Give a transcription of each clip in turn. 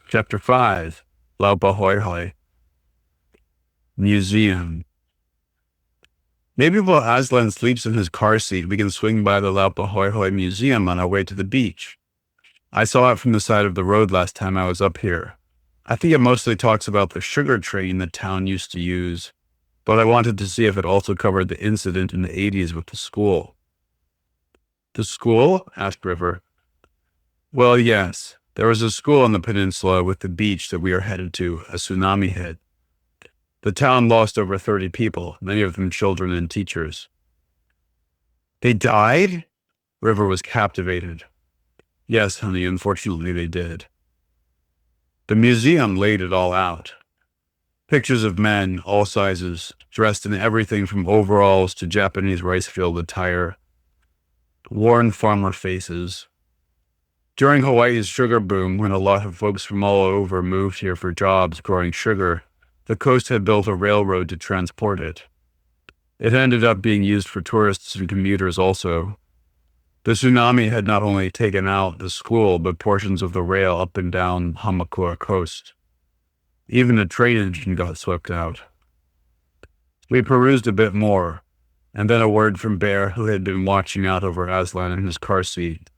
Chapter 5, Laupahoehoe, Museum. Maybe while Aslan sleeps in his car seat, we can swing by the Laupahoehoe Museum on our way to the beach. I saw it from the side of the road last time I was up here. I think it mostly talks about the sugar train the town used to use, but I wanted to see if it also covered the incident in the 80s with the school. The school? Asked River. Well, yes. There was a school on the peninsula with the beach that we are headed to. A tsunami hit. The town lost over 30 people, many of them children and teachers. They died? River was captivated. Yes, honey, unfortunately they did. The museum laid it all out. Pictures of men, all sizes, dressed in everything from overalls to Japanese rice field attire. Worn farmer faces. During Hawaii's sugar boom, when a lot of folks from all over moved here for jobs growing sugar, the coast had built a railroad to transport it. It ended up being used for tourists and commuters also. The tsunami had not only taken out the school, but portions of the rail up and down Hamakua coast. Even a train engine got swept out. We perused a bit more, and then a word from Bear, who had been watching out over Aslan in his car seat.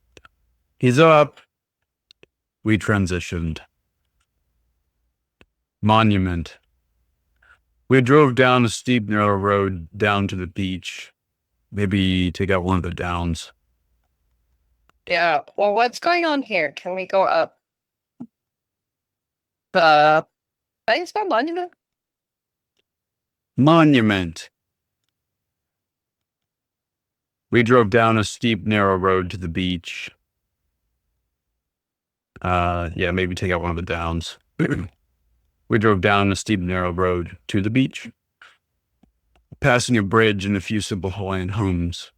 He's up. We transitioned. Monument. We drove down a steep, narrow road down to the beach. Maybe take out one of the downs. Yeah, well, what's going on here? Can we go up the baseball monument? Monument. We drove down a steep, narrow road to the beach. Yeah, maybe take out one of the downs. We drove down a steep, narrow road to the beach, passing a bridge and a few simple Hawaiian homes.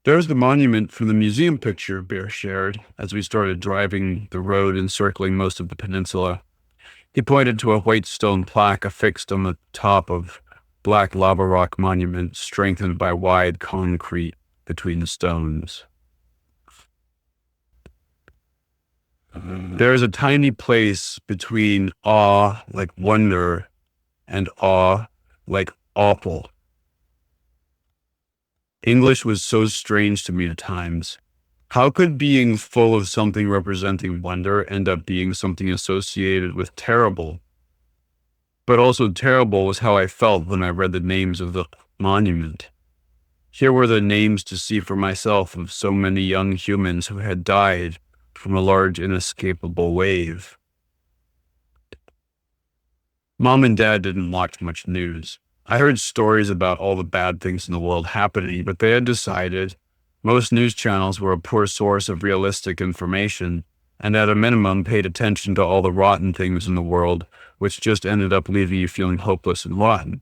There's the monument from the museum picture Bear shared as we started driving the road and circling most of the peninsula. He pointed to a white stone plaque affixed on the top of black lava rock monument strengthened by wide concrete between the stones. There is a tiny place between awe, like wonder, and awe, like awful. English was so strange to me at times. How could being full of something representing wonder end up being something associated with terrible? But also terrible was how I felt when I read the names of the monument. Here were the names to see for myself of so many young humans who had died from a large inescapable wave. Mom and Dad didn't watch much news. I heard stories about all the bad things in the world happening, but they had decided most news channels were a poor source of realistic information, and at a minimum paid attention to all the rotten things in the world, which just ended up leaving you feeling hopeless and rotten.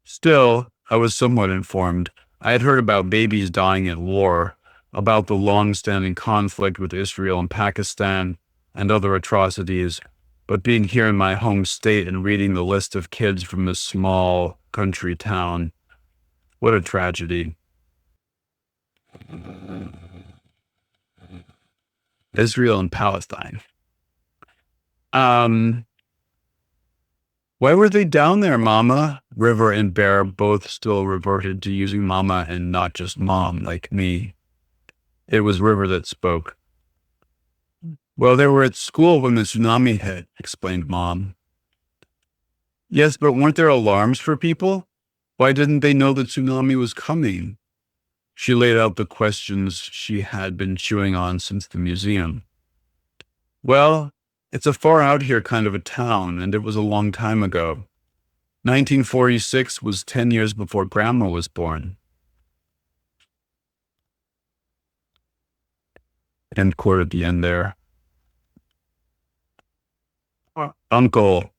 Still, I was somewhat informed. I had heard about babies dying at war, about the long-standing conflict with Israel and Pakistan, and other atrocities, but being here in my home state and reading the list of kids from this small country town, what a tragedy. Israel and Palestine. Why were they down there, Mama? River and Bear both still reverted to using Mama and not just Mom, like me. It was River that spoke. Well, they were at school when the tsunami hit, explained Mom. Yes, but weren't there alarms for people? Why didn't they know the tsunami was coming? She laid out the questions she had been chewing on since the museum. Well, it's a far out here kind of a town, and it was a long time ago. 1946 was 10 years before Grandma was born. End quote at the end there. Uncle.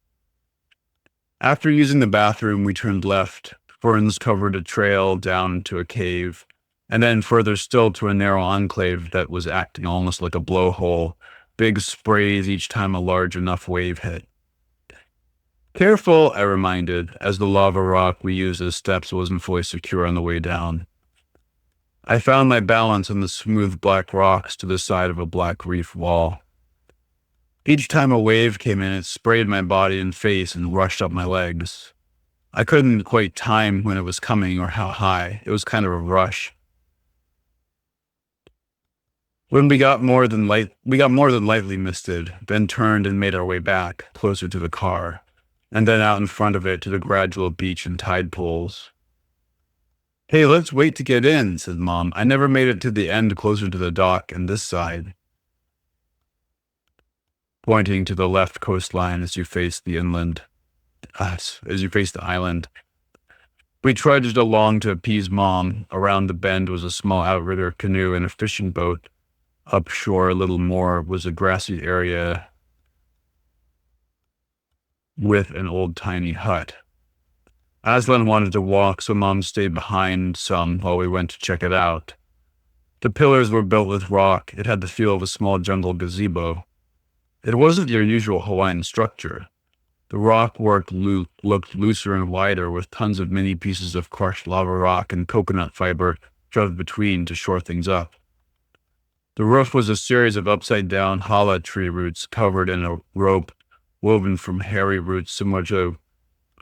After using the bathroom, we turned left. Ferns covered a trail down into a cave, and then further still to a narrow enclave that was acting almost like a blowhole. Big sprays each time a large enough wave hit. Careful, I reminded, as the lava rock we used as steps wasn't fully secure on the way down. I found my balance on the smooth black rocks to the side of a black reef wall. Each time a wave came in, it sprayed my body and face and rushed up my legs. I couldn't quite time when it was coming or how high. It was kind of a rush. When we got more than lightly misted, then turned and made our way back, closer to the car, and then out in front of it to the gradual beach and tide pools. Hey, let's wait to get in, said Mom. I never made it to the end closer to the dock and this side, pointing to the left coastline as you face the inland, as you face the island. We trudged along to appease Mom. Around the bend was a small outrigger canoe and a fishing boat. Upshore a little more was a grassy area with an old tiny hut. Aslan wanted to walk, so Mom stayed behind some while we went to check it out. The pillars were built with rock. It had the feel of a small jungle gazebo. It wasn't your usual Hawaiian structure. The rock work looked looser and wider, with tons of mini pieces of crushed lava rock and coconut fiber shoved between to shore things up. The roof was a series of upside-down hala tree roots covered in a rope woven from hairy roots similar to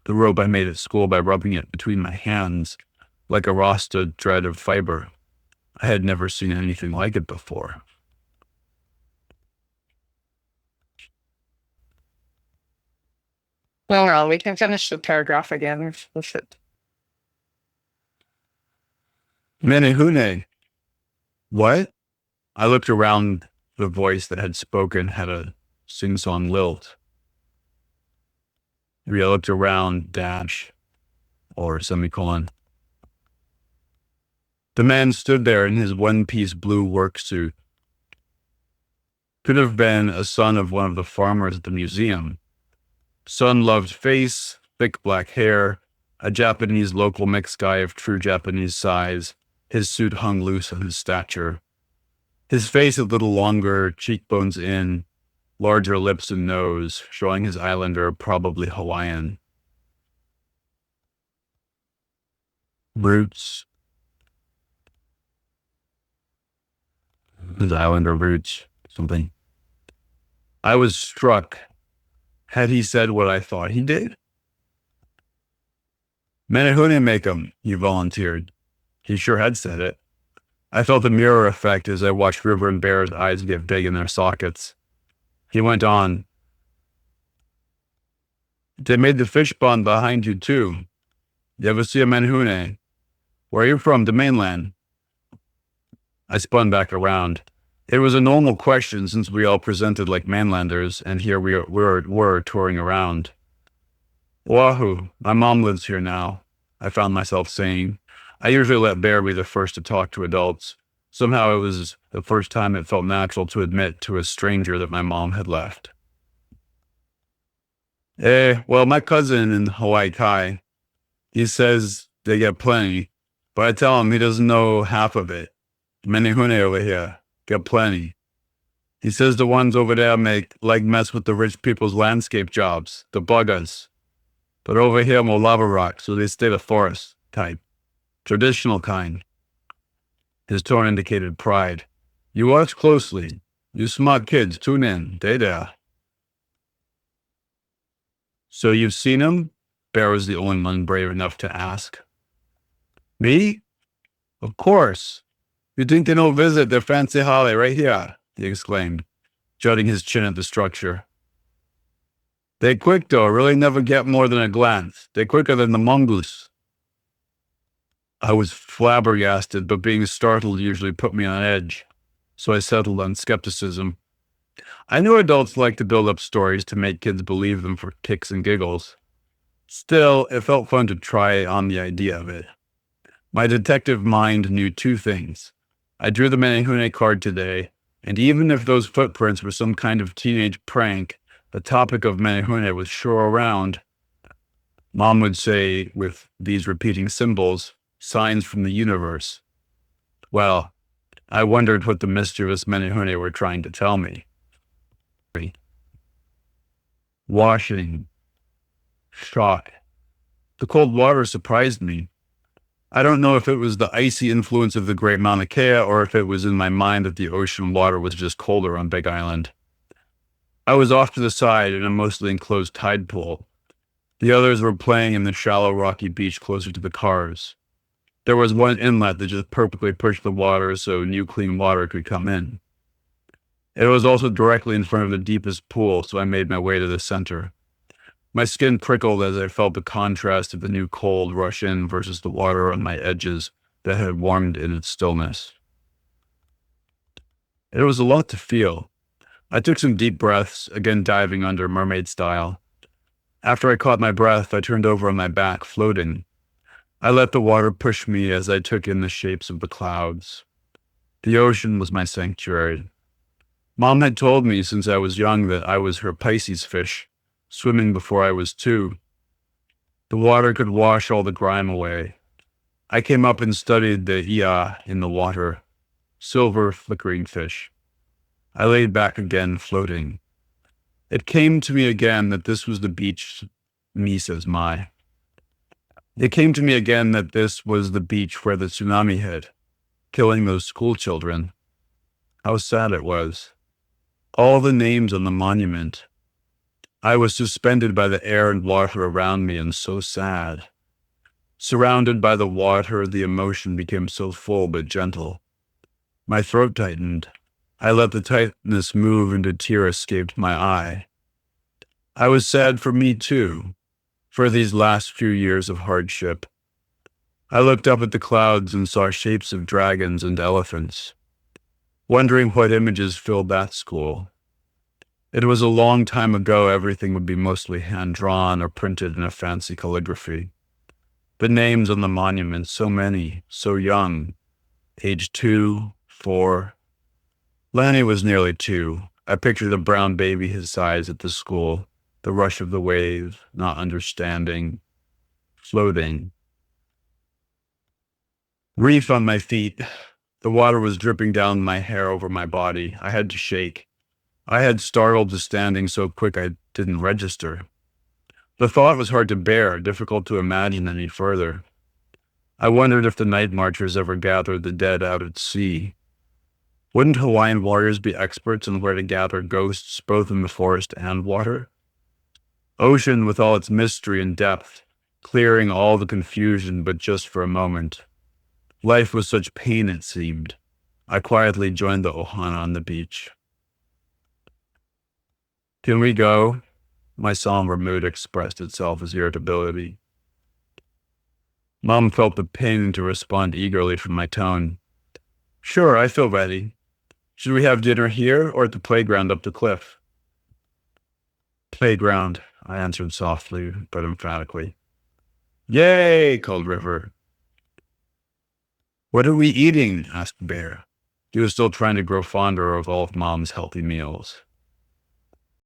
the rope I made at school by rubbing it between my hands like a rasta thread of fiber. I had never seen anything like it before. Well, we can finish the paragraph again if it. Menehune. What? I looked around. The voice that had spoken had a sing-song lilt. Maybe I looked around, dash, or semicolon. The man stood there in his one-piece blue work suit. Could have been a son of one of the farmers at the museum. Sun-loved face, thick black hair, a Japanese local mixed guy of true Japanese size. His suit hung loose on his stature. His face a little longer, cheekbones in, larger lips and nose, showing his islander, probably Hawaiian. Roots. His islander roots, something. I was struck. Had he said what I thought he did? Menehune make 'em, he volunteered. He sure had said it. I felt the mirror effect as I watched River and Bear's eyes get big in their sockets. He went on. They made the fish pond behind you, too. You ever see a Menehune? Where are you from, the mainland? I spun back around. It was a normal question since we all presented like mainlanders, and here we were touring around. Oahu, my mom lives here now, I found myself saying. I usually let Bear be the first to talk to adults. Somehow it was the first time it felt natural to admit to a stranger that my mom had left. Well, my cousin in Hawaii Kai, he says they get plenty, but I tell him he doesn't know half of it. Menehune over here, get plenty. He says the ones over there mess with the rich people's landscape jobs, the buggers. But over here, more lava rock, so they stay the forest type. Traditional kind. His tone indicated pride. You watch closely. You smart kids, tune in. They there. So you've seen him? Bear was the only one brave enough to ask. Me? Of course. You think they don't visit their fancy holly right here? He exclaimed, jutting his chin at the structure. They quick though, really never get more than a glance. They quicker than the mongoose. I was flabbergasted, but being startled usually put me on edge, so I settled on skepticism. I knew adults like to build up stories to make kids believe them for kicks and giggles. Still, it felt fun to try on the idea of it. My detective mind knew two things. I drew the Menehune card today, and even if those footprints were some kind of teenage prank, the topic of Menehune was sure around. Mom would say, with these repeating symbols, signs from the universe. Well, I wondered what the mischievous Menehune were trying to tell me. Washing. Shock. The cold water surprised me. I don't know if it was the icy influence of the Great Mauna Kea or if it was in my mind that the ocean water was just colder on Big Island. I was off to the side in a mostly enclosed tide pool. The others were playing in the shallow rocky beach closer to the cars. There was one inlet that just perfectly pushed the water so new clean water could come in. It was also directly in front of the deepest pool, so I made my way to the center. My skin prickled as I felt the contrast of the new cold rush in versus the water on my edges that had warmed in its stillness. It was a lot to feel. I took some deep breaths, again diving under mermaid style. After I caught my breath, I turned over on my back, floating. I let the water push me as I took in the shapes of the clouds. The ocean was my sanctuary. Mom had told me since I was young that I was her Pisces fish, swimming before I was 2. The water could wash all the grime away. I came up and studied the Ia in the water, silver flickering fish. I laid back again, floating. It came to me again that this was the beach, me says Mai. It came to me again that this was the beach where the tsunami hit, killing those school children. How sad it was. All the names on the monument. I was suspended by the air and water around me and so sad. Surrounded by the water, the emotion became so full but gentle. My throat tightened. I let the tightness move and a tear escaped my eye. I was sad for me too, for these last few years of hardship. I looked up at the clouds and saw shapes of dragons and elephants, wondering what images filled that school. It was a long time ago everything would be mostly hand-drawn or printed in a fancy calligraphy. The names on the monuments, so many, so young, age 2, 4. Lanny was nearly 2. I pictured a brown baby his size at the school, the rush of the wave, not understanding, floating. Reef on my feet. The water was dripping down my hair over my body. I had to shake. I had startled to standing so quick I didn't register. The thought was hard to bear, difficult to imagine any further. I wondered if the night marchers ever gathered the dead out at sea. Wouldn't Hawaiian warriors be experts in where to gather ghosts both in the forest and water? Ocean with all its mystery and depth, clearing all the confusion but just for a moment. Life was such pain it seemed. I quietly joined the ohana on the beach. Can we go? My somber mood expressed itself as irritability. Mom felt the pain to respond eagerly from my tone. Sure, I feel ready. Should we have dinner here or at the playground up the cliff? Playground, I answered softly but emphatically. Yay, called River. What are we eating? Asked Bear. He was still trying to grow fonder of all of Mom's healthy meals.